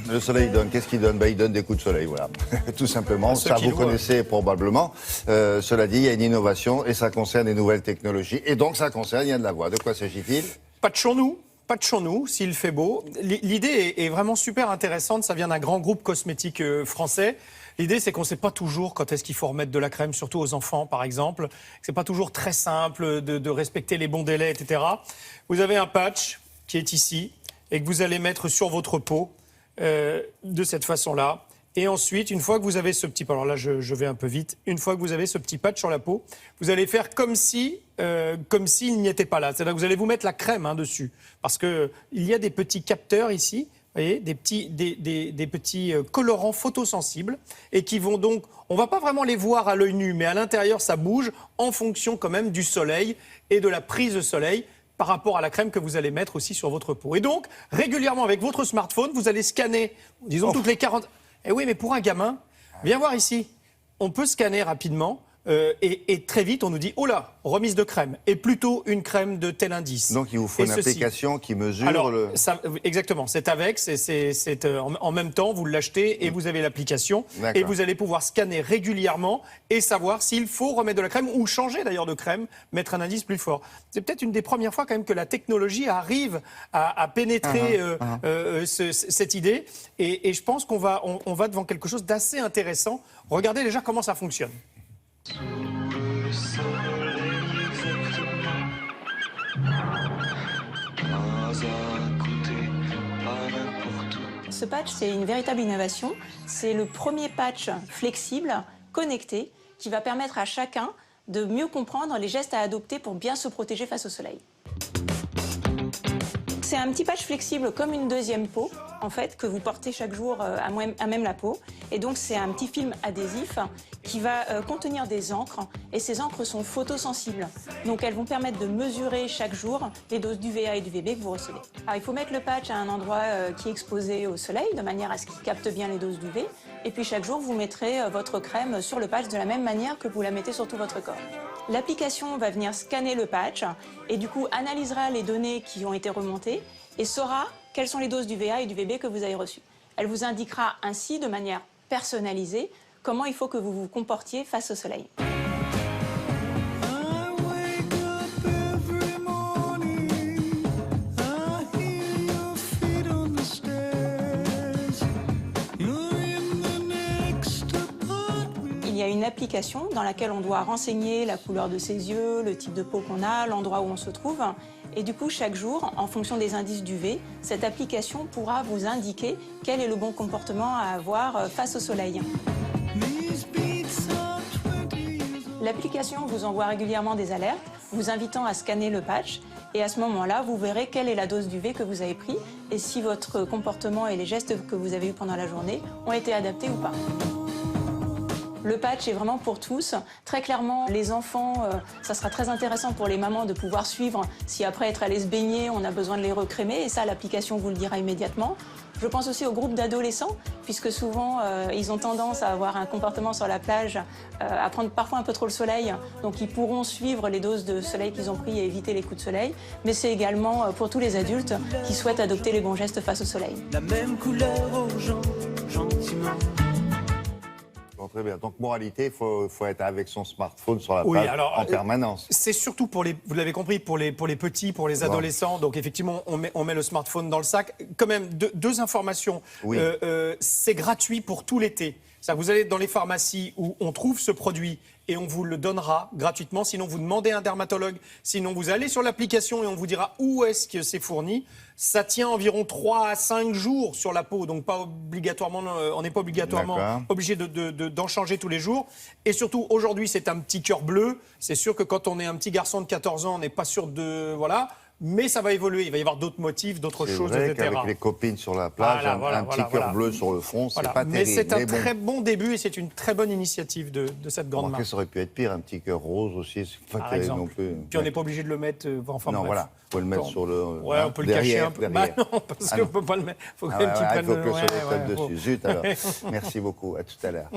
Le soleil donne, qu'est-ce qu'il donne? Il donne des coups de soleil, voilà. Tout simplement, ça vous connaissez probablement. Cela dit, il y a une innovation et ça concerne les nouvelles technologies. Et donc ça concerne Yann Lavoie. De quoi s'agit-il? Patchons-nous, s'il fait beau. L'idée est vraiment super intéressante, ça vient d'un grand groupe cosmétique français. L'idée, c'est qu'on ne sait pas toujours quand est-ce qu'il faut remettre de la crème, surtout aux enfants, par exemple. C'est pas toujours très simple de respecter les bons délais, etc. Vous avez un patch qui est ici et que vous allez mettre sur votre peau de cette façon-là. Et ensuite, une fois que vous avez ce petit... Alors là, je vais un peu vite. Une fois que vous avez ce petit patch sur la peau, vous allez faire comme s'il n'y était pas là. C'est-à-dire que vous allez vous mettre la crème dessus. Parce qu'il y a des petits capteurs ici, vous voyez, des petits colorants photosensibles et qui vont donc... On ne va pas vraiment les voir à l'œil nu, mais à l'intérieur, ça bouge en fonction quand même du soleil et de la prise de soleil par rapport à la crème que vous allez mettre aussi sur votre peau. Et donc, régulièrement, avec votre smartphone, vous allez scanner, disons, toutes les 40... Eh oui, mais pour un gamin, viens voir ici. On peut scanner rapidement et très vite, on nous dit « Oh là, remise de crème » et plutôt une crème de tel indice. Donc, il vous faut une application qui mesure Exactement, c'est avec, en même temps, vous l'achetez et vous avez l'application. Et vous allez pouvoir scanner régulièrement et savoir s'il faut remettre de la crème ou changer d'ailleurs de crème, mettre un indice plus fort. C'est peut-être une des premières fois quand même que la technologie arrive à pénétrer cette idée. Et je pense qu'on va devant quelque chose d'assez intéressant. Regardez déjà comment ça fonctionne. Ce patch, c'est une véritable innovation. C'est le premier patch flexible, connecté, qui va permettre à chacun de mieux comprendre les gestes à adopter pour bien se protéger face au soleil. C'est un petit patch flexible comme une deuxième peau, en fait, que vous portez chaque jour à même la peau. Et donc, c'est un petit film adhésif qui va contenir des encres. Et ces encres sont photosensibles. Donc, elles vont permettre de mesurer chaque jour les doses d'UVA et d'UVB que vous recevez. Alors, il faut mettre le patch à un endroit qui est exposé au soleil, de manière à ce qu'il capte bien les doses d'UV. Et puis, chaque jour, vous mettrez votre crème sur le patch de la même manière que vous la mettez sur tout votre corps. L'application va venir scanner le patch et du coup analysera les données qui ont été remontées et saura quelles sont les doses d'UVA et d'UVB que vous avez reçues. Elle vous indiquera ainsi, de manière personnalisée, comment il faut que vous vous comportiez face au soleil. Il y a une application dans laquelle on doit renseigner la couleur de ses yeux, le type de peau qu'on a, l'endroit où on se trouve. Et du coup, chaque jour, en fonction des indices d'UV, cette application pourra vous indiquer quel est le bon comportement à avoir face au soleil. L'application vous envoie régulièrement des alertes, vous invitant à scanner le patch. Et à ce moment-là, vous verrez quelle est la dose d'UV que vous avez pris et si votre comportement et les gestes que vous avez eus pendant la journée ont été adaptés ou pas. Le patch est vraiment pour tous. Très clairement, les enfants, ça sera très intéressant pour les mamans de pouvoir suivre si après être allé se baigner, on a besoin de les recrémer. Et ça, l'application vous le dira immédiatement. Je pense aussi au groupe d'adolescents, puisque souvent, ils ont tendance à avoir un comportement sur la plage, à prendre parfois un peu trop le soleil. Donc, ils pourront suivre les doses de soleil qu'ils ont pris et éviter les coups de soleil. Mais c'est également pour tous les adultes qui souhaitent adopter les bons gestes face au soleil. La même couleur aux gens, gentiment. Très bien. Donc, moralité, il faut être avec son smartphone sur la plage en permanence. C'est surtout pour les, vous l'avez compris, pour les petits, pour les adolescents. Donc, effectivement, on met le smartphone dans le sac. Quand même, deux informations. Oui. C'est gratuit pour tout l'été. Vous allez dans les pharmacies où on trouve ce produit et on vous le donnera gratuitement. Sinon, vous demandez à un dermatologue. Sinon, vous allez sur l'application et on vous dira où est-ce que c'est fourni. Ça tient environ 3 à 5 jours sur la peau. Donc, pas obligatoirement, on n'est pas obligatoirement obligé d'en changer tous les jours. Et surtout, aujourd'hui, c'est un petit cœur bleu. C'est sûr que quand on est un petit garçon de 14 ans, on n'est pas sûr de... Voilà. Mais ça va évoluer, il va y avoir d'autres motifs, d'autres choses, etc. C'est vrai qu'avec les copines sur la plage, un petit cœur bleu sur le front, c'est pas terrible. Mais c'est un très bon début et c'est une très bonne initiative de cette grande marque. Ça aurait pu être pire, un petit cœur rose aussi. Par exemple. Non plus... Puis on n'est pas obligé de le mettre... Enfin, non, bref. voilà, il faut le mettre sur le... Ouais, on peut le cacher un peu. Bah non, parce qu'on ne peut pas le mettre. Il faut quand même qu'il prenne... Il faut que le soleil tape dessus. Zut alors. Merci beaucoup, à tout à l'heure.